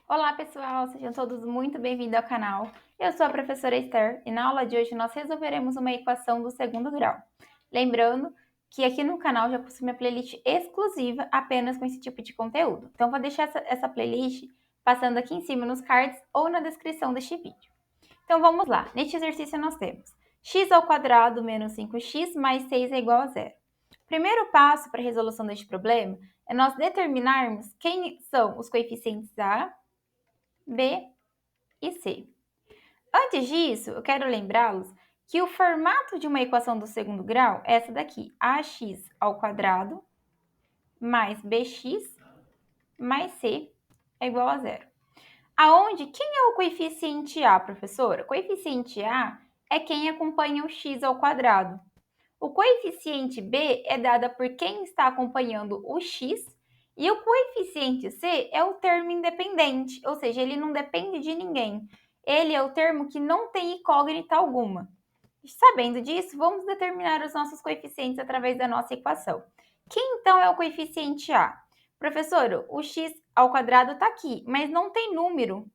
Olá pessoal, sejam todos muito bem-vindos ao canal. Eu sou a professora Esther e na aula de hoje nós resolveremos uma equação do segundo grau. Lembrando que aqui no canal já possui minha playlist exclusiva apenas com esse tipo de conteúdo. Então vou deixar essa playlist passando aqui em cima nos cards ou na descrição deste vídeo. Então vamos lá, neste exercício nós temos x² menos 5x mais 6 é igual a zero. Primeiro passo para a resolução deste problema é nós determinarmos quem são os coeficientes a, B e C. Antes disso, eu quero lembrá-los que o formato de uma equação do segundo grau é essa daqui, ax² mais bx mais c é igual a zero. Aonde, quem é o coeficiente a, professora? O coeficiente a é quem acompanha o x². O coeficiente b é dado por quem está acompanhando o x e o coeficiente c é o termo independente, ou seja, ele não depende de ninguém. Ele é o termo que não tem incógnita alguma. Sabendo disso, vamos determinar os nossos coeficientes através da nossa equação. Quem então é o coeficiente a? Professor, o x² está aqui, mas não tem número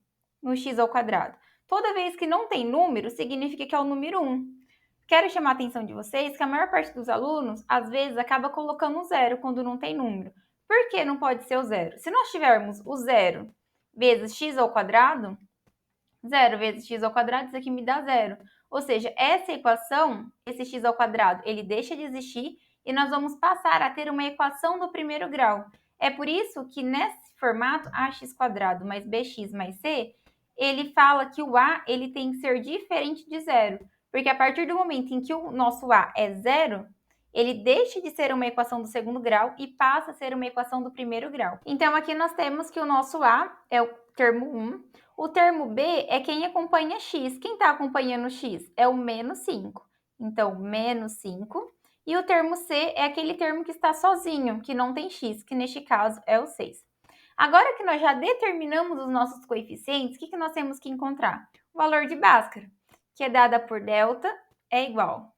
no x². Toda vez que não tem número, significa que é o número 1. Quero chamar a atenção de vocês que a maior parte dos alunos, às vezes, acaba colocando zero quando não tem número. Por que não pode ser o zero? Se nós tivermos o zero vezes x², 0 vezes x², isso aqui me dá zero. Ou seja, essa equação, esse x², ele deixa de existir e nós vamos passar a ter uma equação do primeiro grau. É por isso que nesse formato, ax² mais bx mais c, ele fala que o a ele tem que ser diferente de zero. Porque a partir do momento em que o nosso a é zero, ele deixa de ser uma equação do segundo grau e passa a ser uma equação do primeiro grau. Então, aqui nós temos que o nosso a é o termo 1, o termo b é quem acompanha x. Quem está acompanhando x? É o menos 5. Então, menos 5. E o termo c é aquele termo que está sozinho, que não tem x, que neste caso é o 6. Agora que nós já determinamos os nossos coeficientes, o que nós temos que encontrar? O valor de Bhaskara, que é dada por delta, é igual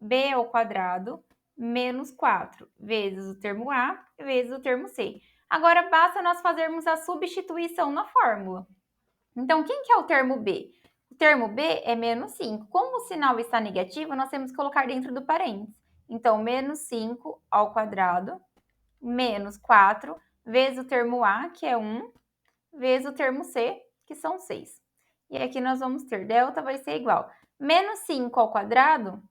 b² menos 4 vezes o termo a vezes o termo c. Agora basta nós fazermos a substituição na fórmula. Então, quem que é o termo b? O termo b é menos 5. Como o sinal está negativo, nós temos que colocar dentro do parênteses. Então, menos 5² menos 4 vezes o termo a, que é 1, vezes o termo c, que são 6. E aqui nós vamos ter delta vai ser igual. Menos 5²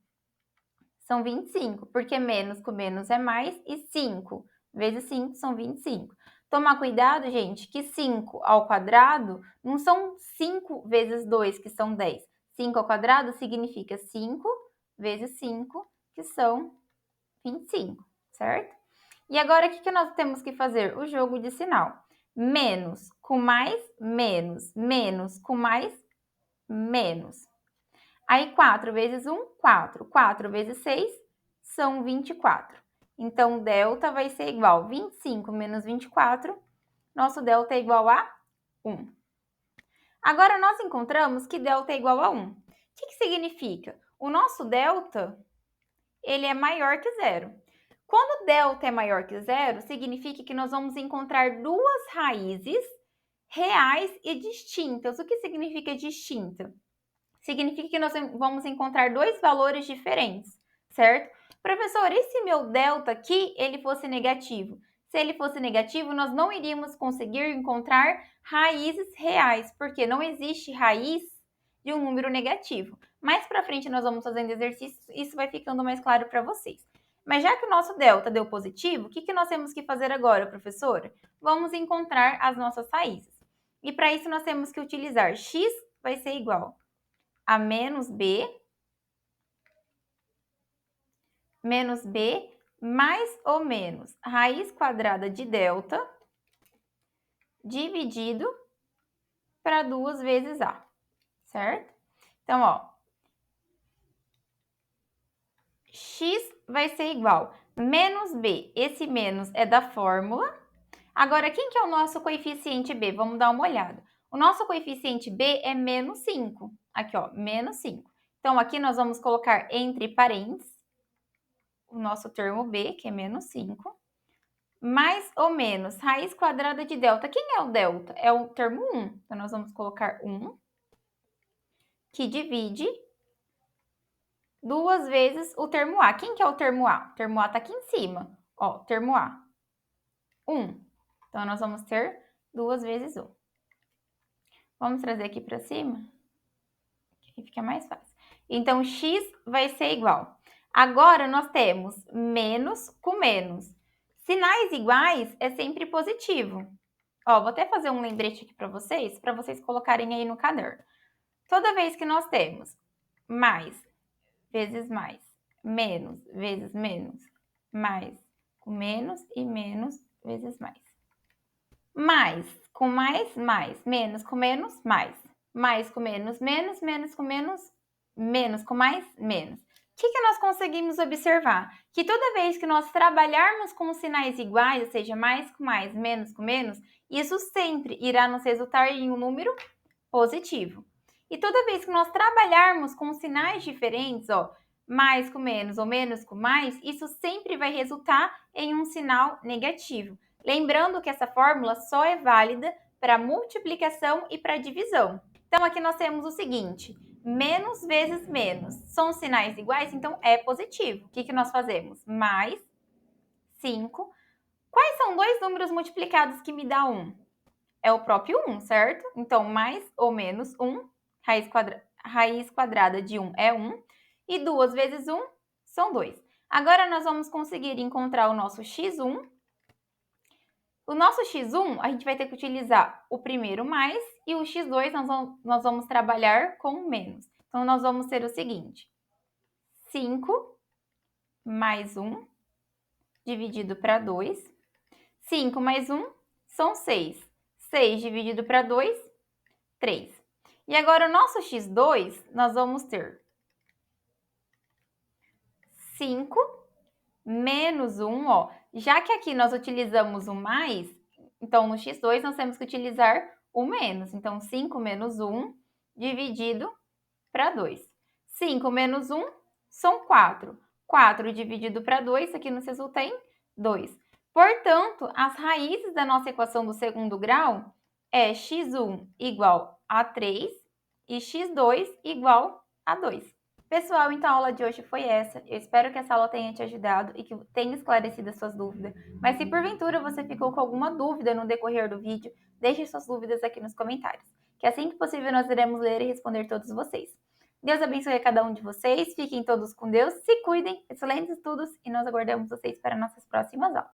são 25, porque menos com menos é mais, e 5 vezes 5 são 25. Tomar cuidado, gente, que 5² não são 5 vezes 2, que são 10. 5² significa 5 vezes 5, que são 25, certo? E agora, o que nós temos que fazer? O jogo de sinal. Menos com mais, menos. Menos com mais, menos. Aí, 4 vezes 1, 4. 4 vezes 6 são 24. Então, delta vai ser igual a 25 menos 24. Nosso delta é igual a 1. Agora, nós encontramos que delta é igual a 1. O que significa? O nosso delta, ele é maior que zero. Quando delta é maior que zero, significa que nós vamos encontrar duas raízes reais e distintas. O que significa distinta? Significa que nós vamos encontrar dois valores diferentes, certo? Professor, e se meu delta aqui ele fosse negativo? Se ele fosse negativo, nós não iríamos conseguir encontrar raízes reais, porque não existe raiz de um número negativo. Mais para frente nós vamos fazendo exercícios, isso vai ficando mais claro para vocês. Mas já que o nosso delta deu positivo, o que nós temos que fazer agora, professora? Vamos encontrar as nossas raízes. E para isso nós temos que utilizar x vai ser igual a menos b mais ou menos raiz quadrada de delta dividido para 2 vezes a, certo? Então, ó, x vai ser igual menos b, esse menos é da fórmula. Agora, quem que é o nosso coeficiente b? Vamos dar uma olhada. O nosso coeficiente b é menos 5. Aqui, ó, menos 5. Então, aqui nós vamos colocar entre parênteses o nosso termo b, que é menos 5, mais ou menos raiz quadrada de delta. Quem é o delta? É o termo 1. Então, nós vamos colocar 1, que divide 2 vezes o termo A. Quem que é o termo A? O termo A está aqui em cima. Ó, termo A, 1. Então, nós vamos ter 2 vezes 1. Vamos trazer aqui para cima, que fica mais fácil. Então, x vai ser igual. Agora, nós temos menos com menos. Sinais iguais é sempre positivo. Ó, vou até fazer um lembrete aqui para vocês colocarem aí no caderno. Toda vez que nós temos mais vezes mais, menos vezes menos, mais com menos e menos vezes mais. Mais com mais, menos com menos, mais com menos, menos com menos, menos com mais, menos. O que nós conseguimos observar? Que toda vez que nós trabalharmos com sinais iguais, ou seja, mais com mais, menos com menos, isso sempre irá nos resultar em um número positivo. E toda vez que nós trabalharmos com sinais diferentes, ó, mais com menos ou menos com mais, isso sempre vai resultar em um sinal negativo. Lembrando que essa fórmula só é válida para multiplicação e para divisão. Então, aqui nós temos o seguinte: menos vezes menos são sinais iguais, então é positivo. O que nós fazemos? Mais 5. Quais são dois números multiplicados que me dá 1? É o próprio 1, certo? Então, mais ou menos 1, raiz quadrada de 1 é 1, e 2 vezes 1 são 2. Agora, nós vamos conseguir encontrar o nosso x1. O nosso x1, a gente vai ter que utilizar o primeiro mais, e o x2 nós vamos trabalhar com menos. Então, nós vamos ter o seguinte: 5 mais 1 dividido para 2. 5 mais 1 são 6. 6 dividido para 2, 3. E agora, o nosso x2, nós vamos ter 5 menos 1, ó. Já que aqui nós utilizamos o mais, então no x2 nós temos que utilizar o menos. Então, 5 menos 1 dividido para 2. 5 menos 1 são 4. 4 dividido para 2, aqui nos resulta em 2. Portanto, as raízes da nossa equação do segundo grau é x1 igual a 3 e x2 igual a 2. Pessoal, então a aula de hoje foi essa. Eu espero que essa aula tenha te ajudado e que tenha esclarecido as suas dúvidas. Mas se porventura você ficou com alguma dúvida no decorrer do vídeo, deixe suas dúvidas aqui nos comentários, que assim que possível nós iremos ler e responder todos vocês. Deus abençoe a cada um de vocês, fiquem todos com Deus, se cuidem, excelentes estudos e nós aguardamos vocês para nossas próximas aulas.